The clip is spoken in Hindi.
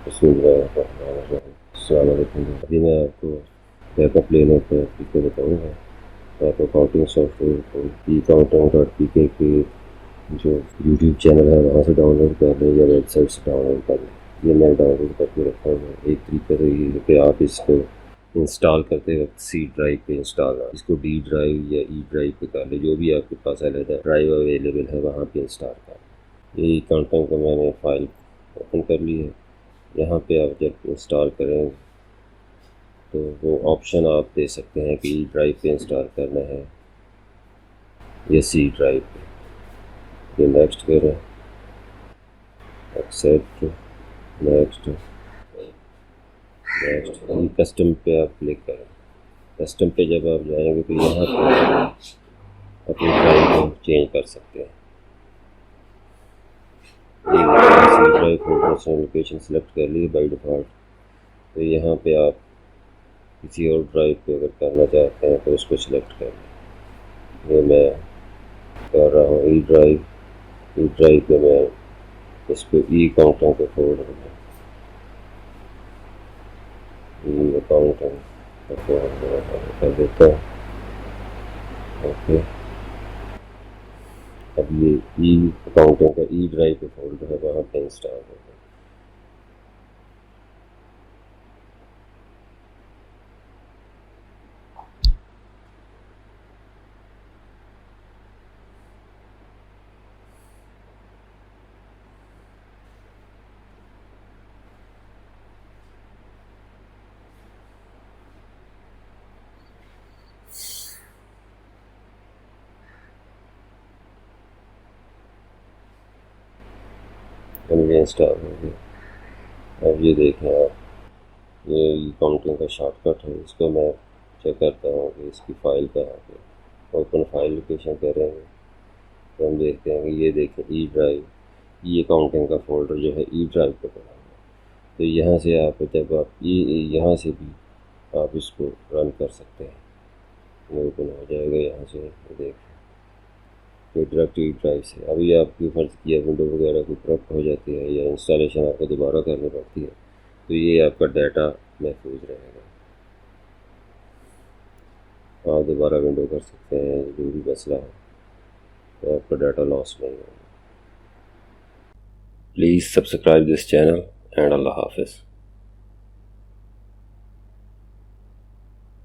अस्सलामुअलैकुम। अभी मैं आपको बैकअप लेने का तरीका बताऊँगा। आप अकाउंटिंग सॉफ्टवेयर को eAccounting.accdr के जो यूट्यूब चैनल है वहाँ से डाउनलोड कर लें या वेबसाइट से डाउनलोड कर लें। ये मैं डाउनलोड करके रखा हूँ। एक तरीका तो ये है कि आप इसको इंस्टॉल करते वक्त सी ड्राइव पे इंस्टॉल है, इसको डी ड्राइव या ई ड्राइव पे कर ले, जो भी आपके पास अलग ड्राइव अवेलेबल है वहाँ पे इंस्टॉल कर। ये अकाउंटिंग का मैंने फ़ाइल ओपन कर ली है। यहाँ पे आप जब इंस्टॉल करें तो वो ऑप्शन आप दे सकते हैं कि ई ड्राइव पे इंस्टॉल करना है या सी ड्राइव पे। ये नेक्स्ट करें, एक्सेप्ट, नेक्स्ट, ये कस्टम पे आप क्लिक करें। कस्टम पे जब आप जाएंगे तो यहाँ पे अपनी ड्राइव को चेंज कर सकते हैं। सी ड्राइव फोल्डर से लोकेशन सेलेक्ट कर ली बाई डिफ़ॉल्ट। तो यहाँ पे आप किसी और ड्राइव पे अगर करना चाहते हैं तो उसको सिलेक्ट कर लें। ये मैं कर रहा हूँ ई ड्राइव पे मैं इसको eAccounting के फोल्डर में eAccounting का फोल्डर कर देता हूँ। ओके, अब ये eAccounting का ई ड्राइव पे फोल्डर है, वहाँ पे इंस्टॉल होगा। अब ये इंस्टॉल हो गया। अब ये देखें आप, ये eAccounting का शॉर्टकट है, इसको मैं चेक करता हूँ कि इसकी फ़ाइल कहाँ पे। ओपन फाइल लोकेशन करेंगे तो हम देखते हैं कि ये देखें ई ड्राइव, eAccounting का फोल्डर जो है ई ड्राइव पे बना हुआ है। तो यहाँ से आप जब आप यहाँ से भी आप इसको रन कर सकते हैं। ये ओपन हो जाएगा यहाँ से, देखें कोई डायरेक्ट ई ड्राइव से। अभी आपकी फ़र्ज़ किया विंडो वगैरह कोई करप्ट हो जाती है या इंस्टॉलेशन आपको दोबारा करनी पड़ती है तो ये आपका डाटा महफूज रहेगा। आप दोबारा विंडो कर सकते हैं, जो भी मसला है तो आपका डाटा लॉस नहीं होगा। Please subscribe this channel and अल्लाह हाफिज़।